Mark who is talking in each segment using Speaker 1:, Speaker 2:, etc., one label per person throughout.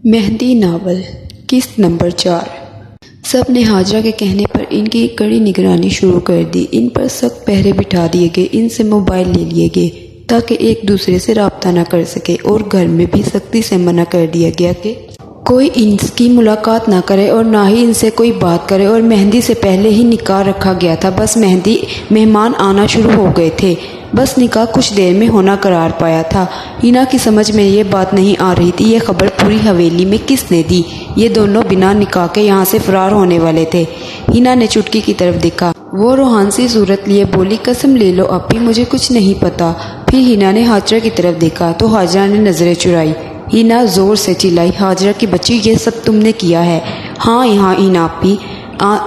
Speaker 1: Mehndi novel किस्त number 4। सब ने हाजरा के कहने पर इनकी कड़ी निगरानी शुरू कर दी। इन पर सख्त पहरे बिठा दिए गए। इनसे मोबाइल ले लिए गए ताकि एक दूसरे से रब्ता न कर सके और घर में भी सख्ती से मना कर दिया गया कि कोई इनकी मुलाकात ना करे और ना ही इनसे कोई बात करे। और मेहंदी से पहले ही निकाह रखा गया था। बस मेहंदी मेहमान आना शुरू हो गए थे। बस निकाह कुछ देर में होना करार पाया था। हिना की समझ में ये बात नहीं आ रही थी ये खबर पूरी हवेली में किसने दी। ये दोनों बिना निकाह के यहाँ से फरार होने वाले थे। हिना ने चुटकी की तरफ देखा। वो रूहान सी सूरत लिए बोली, कसम ले लो अपी, मुझे कुछ नहीं पता। फिर हिना ने हाजरा की तरफ देखा तो हाजरा ने नजरें चुराई। हिना जोर से चिल्लाई, हाजरा की बच्ची, ये सब तुमने किया है? हाँ हिना अपी,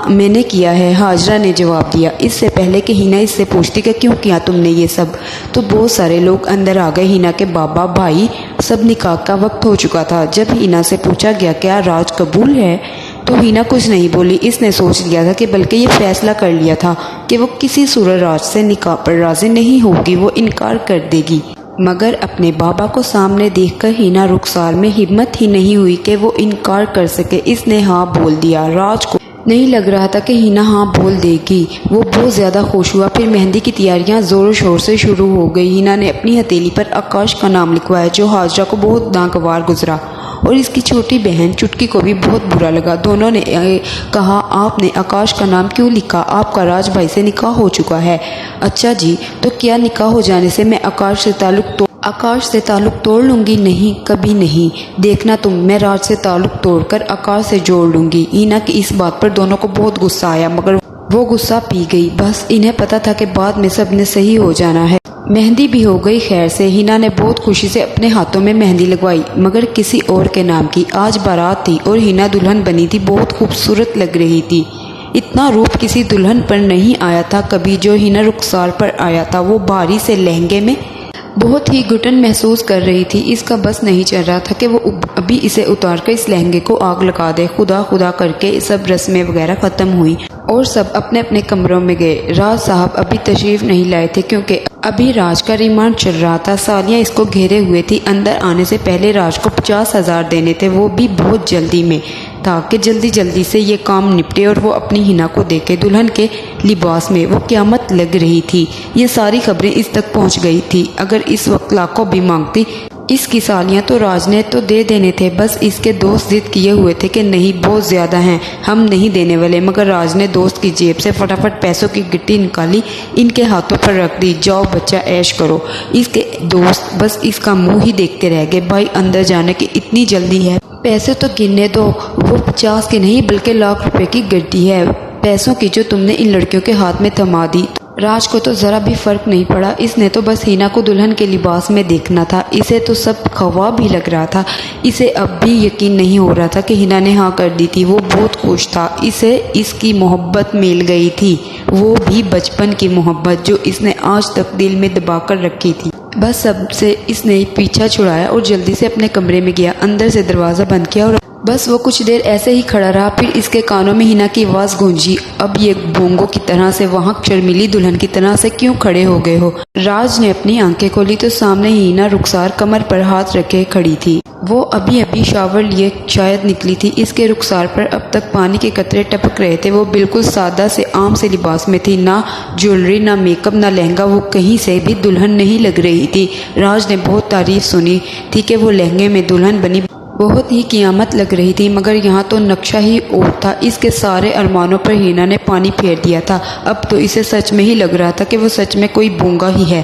Speaker 1: मैंने किया है, हाजरा ने जवाब दिया। इससे पहले कि हिना इससे पूछती कि क्यों किया तुमने ये सब, तो बहुत सारे लोग अंदर आ गए। हिना के बाबा, भाई, सब निकाह का वक्त हो चुका था। जब हिना से पूछा गया क्या राज कबूल है तो हिना कुछ नहीं बोली। इसने सोच लिया था कि बल्कि ये फैसला कर लिया था कि वो किसी सूरत राज से निकाह पर राजी नहीं होगी, वो इनकार कर देगी। मगर अपने बाबा को सामने देखकर हिना रुखसार में हिम्मत ही नहीं हुई कि वो इनकार कर सके। इसने हाँ बोल दिया। राज को नहीं लग रहा था कि हिना हाँ बोल देगी। वो बहुत ज़्यादा खुश हुआ। फिर मेहंदी की तैयारियां ज़ोर शोर से शुरू हो गई। हिना ने अपनी हथेली पर आकाश का नाम लिखवाया जो हाजरा को बहुत नागवार गुजरा और इसकी छोटी बहन चुटकी को भी बहुत बुरा लगा। दोनों ने कहा, आपने आकाश का नाम क्यों लिखा? आपका राज भाई से निकाह हो चुका है। अच्छा जी, तो क्या निकाह हो जाने से मैं आकाश से ताल्लुक तोड़ लूंगी? नहीं, कभी नहीं। देखना तुम, मैं राज से ताल्लुक तोड़कर आकाश से जोड़ लूंगी। हिना की इस बात पर दोनों को बहुत गुस्सा आया मगर वो गुस्सा पी गई। बस इन्हें पता था कि बाद में सब ने सही हो जाना है। मेहंदी भी हो गई खैर से। हिना ने बहुत खुशी से अपने हाथों में मेहंदी लगवाई मगर किसी और के नाम की। आज बारात थी और हिना दुल्हन बनी थी। बहुत खूबसूरत लग रही थी। इतना रूप किसी दुल्हन पर नहीं आया था कभी जो हिना रुखसार पर आया था। वो भारी से लहंगे में बहुत ही घुटन महसूस कर रही थी। इसका बस नहीं चल रहा था कि वो अभी इसे उतारकर इस लहंगे को आग लगा दे। खुदा खुदा करके सब रस्में वगैरह ख़त्म हुई और सब अपने अपने कमरों में गए। राज साहब अभी तशरीफ़ नहीं लाए थे क्योंकि अभी राज का रिमांड चल रहा था। सालियाँ इसको घेरे हुए थी। अंदर आने से पहले राज को 50,000 देने थे, वो भी बहुत जल्दी में, ताकि जल्दी जल्दी से ये काम निपटे और वो अपनी हिना को देखे दुल्हन के लिबास में। वो क़यामत लग रही थी। ये सारी खबरें इस तक पहुंच गई थी। अगर इस वक्त लाखों भी मांगती इसकी सालियाँ तो राज ने तो दे देने थे। बस इसके दोस्त जिद किए हुए थे कि नहीं, बहुत ज़्यादा हैं, हम नहीं देने वाले। मगर राज ने दोस्त की जेब से फटाफट पैसों की गिट्टी निकाली, इनके हाथों पर रख दी। जाओ बच्चा, ऐश करो। इसके दोस्त बस इसका मुंह ही देखते रह गए। भाई अंदर जाने की इतनी जल्दी है? पैसे तो गिनने दो। वो 50 की नहीं बल्कि लाख रुपए की गड्डी है पैसों की जो तुमने इन लड़कियों के हाथ में थमा दी। राज को तो ज़रा भी फ़र्क नहीं पड़ा। इसने तो बस हिना को दुल्हन के लिबास में देखना था। इसे तो सब ख्वाब भी लग रहा था। इसे अब भी यकीन नहीं हो रहा था कि हिना ने हाँ कर दी थी। वो बहुत खुश था। इसे इसकी मोहब्बत मिल गई थी, वो भी बचपन की मोहब्बत जो इसने आज तक दिल में दबा कर रखी थी। बस सबसे इसने पीछा छुड़ाया और जल्दी से अपने कमरे में गया। अंदर से दरवाज़ा बंद किया और बस वो कुछ देर ऐसे ही खड़ा रहा। फिर इसके कानों में हिना की आवाज़ गूंजी, अब ये बोंगो की तरह से वहाँ शर्मीली दुल्हन की तरह से क्यों खड़े हो गए हो? राज ने अपनी आंखें खोली तो सामने हिना रुखसार कमर पर हाथ रखे खड़ी थी। वो अभी अभी शावर लिए शायद निकली थी। इसके रुखसार पर अब तक पानी के कतरे टपक रहे थे। वो बिल्कुल सादा से आम से लिबास में थी। ना ज्वेलरी, ना मेकअप, ना लहंगा। वो कहीं से भी दुल्हन नहीं लग रही थी। राज ने बहुत तारीफ सुनी थी कि वो लहंगे में दुल्हन बनी बहुत ही क़यामत लग रही थी। मगर यहाँ तो नक्शा ही और था। इसके सारे अरमानों पर हिना ने पानी फेर दिया था। अब तो इसे सच में ही लग रहा था कि वो सच में कोई बोंगा ही है।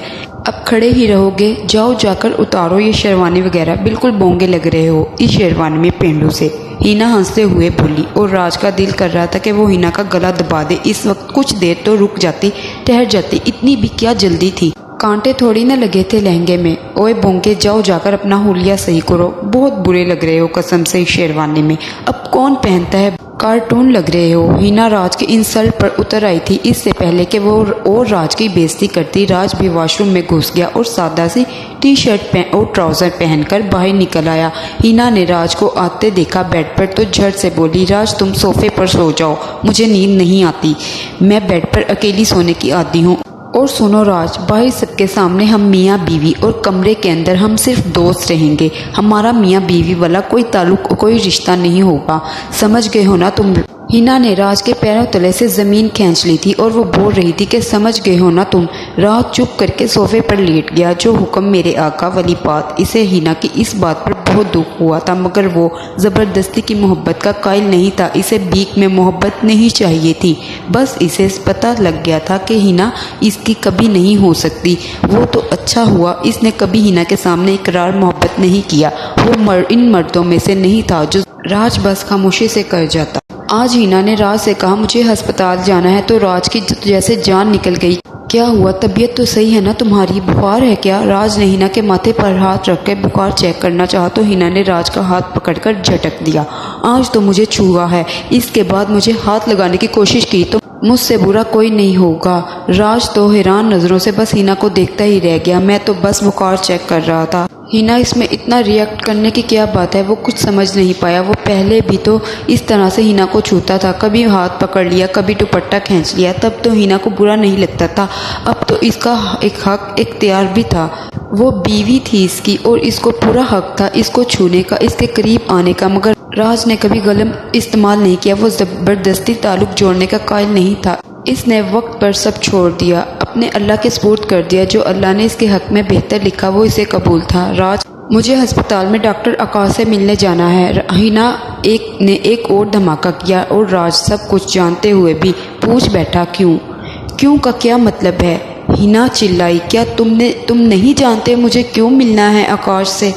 Speaker 1: अब खड़े ही रहोगे? जाओ जाकर उतारो ये शेरवानी वगैरह, बिल्कुल बोंगे लग रहे हो इस शेरवानी में पेंडू से। हिना हंसते हुए बोली और राज का दिल कर रहा था कि वो हिना का गला दबा दे। इस वक्त कुछ देर तो रुक जाती, ठहर जाती, इतनी भी क्या जल्दी थी? कांटे थोड़ी न लगे थे लहंगे में। ओए बोंगे, जाओ जाकर अपना हुलिया सही करो। बहुत बुरे लग रहे हो कसम से इस शेरवानी में। अब कौन पहनता है? कार्टून लग रहे हो। हिना राज के इंसल्ट पर उतर आई थी इससे पहले कि वो और राज की बेइज्जती करती। राज भी वॉशरूम में घुस गया और सादा सी टी शर्ट और ट्राउज़र पहनकर बाहर निकल आया। हिना ने राज को आते देखा बेड पर तो झट से बोली, राज तुम सोफे पर सो जाओ, मुझे नींद नहीं आती, मैं बेड पर अकेली सोने की आदी हूँ। और सुनो राज, भाई सबके सामने हम मियाँ बीवी और कमरे के अंदर हम सिर्फ दोस्त रहेंगे। हमारा मियाँ बीवी वाला कोई ताल्लुक, कोई रिश्ता नहीं होगा। समझ गए हो ना तुम? हिना ने राज के पैरों तले से ज़मीन खींच ली थी और वो बोल रही थी कि समझ गए हो ना तुम। राज चुप करके सोफे पर लेट गया। जो हुक्म मेरे आका वाली बात। इसे हिना की इस बात पर बहुत दुख हुआ था, मगर वो ज़बरदस्ती की मोहब्बत का कायल नहीं था। इसे भीख में मोहब्बत नहीं चाहिए थी। बस इसे पता लग गया था कि हिना इसकी कभी नहीं हो सकती। वो तो अच्छा हुआ इसने कभी हिना के सामने इकरार मोहब्बत नहीं किया। वो इन मर्दों में से नहीं था जो राज बस खामोशी से कर जाता। आज हिना ने राज से कहा मुझे अस्पताल जाना है, तो राज की जैसे जान निकल गई। क्या हुआ, तबीयत तो सही है ना तुम्हारी? बुखार है क्या? राज ने हिना के माथे पर हाथ रख कर बुखार चेक करना चाहा तो हिना ने राज का हाथ पकड़कर झटक दिया। आज तो मुझे छुआ है, इसके बाद मुझे हाथ लगाने की कोशिश की तो मुझसे बुरा कोई नहीं होगा। राज तो हैरान नज़रों से बस हिना को देखता ही रह गया। मैं तो बस बुखार चेक कर रहा था। हिना इसमें इतना रिएक्ट करने की क्या बात है? वो कुछ समझ नहीं पाया। वो पहले भी तो इस तरह से हिना को छूता था, कभी हाथ पकड़ लिया, कभी दुपट्टा खींच लिया, तब तो हिना को बुरा नहीं लगता था। अब तो इसका एक हक इख्तियार भी था। वो बीवी थी इसकी और इसको पूरा हक था इसको छूने का, इसके करीब आने का। मगर राज ने कभी गलत इस्तेमाल नहीं किया। वो ज़बरदस्ती ताल्लुक जोड़ने का कायल नहीं था। इसने वक्त पर सब छोड़ दिया, अपने अल्लाह के सुपुर्द कर दिया। जो अल्लाह ने इसके हक में बेहतर लिखा वो इसे कबूल था। राज, मुझे अस्पताल में डॉक्टर आकाश से मिलने जाना है। हिना ने एक और धमाका किया और राज सब कुछ जानते हुए भी पूछ बैठा क्यों का क्या मतलब है? हिना चिल्लाई, क्या तुम नहीं जानते मुझे क्यों मिलना है आकाश से?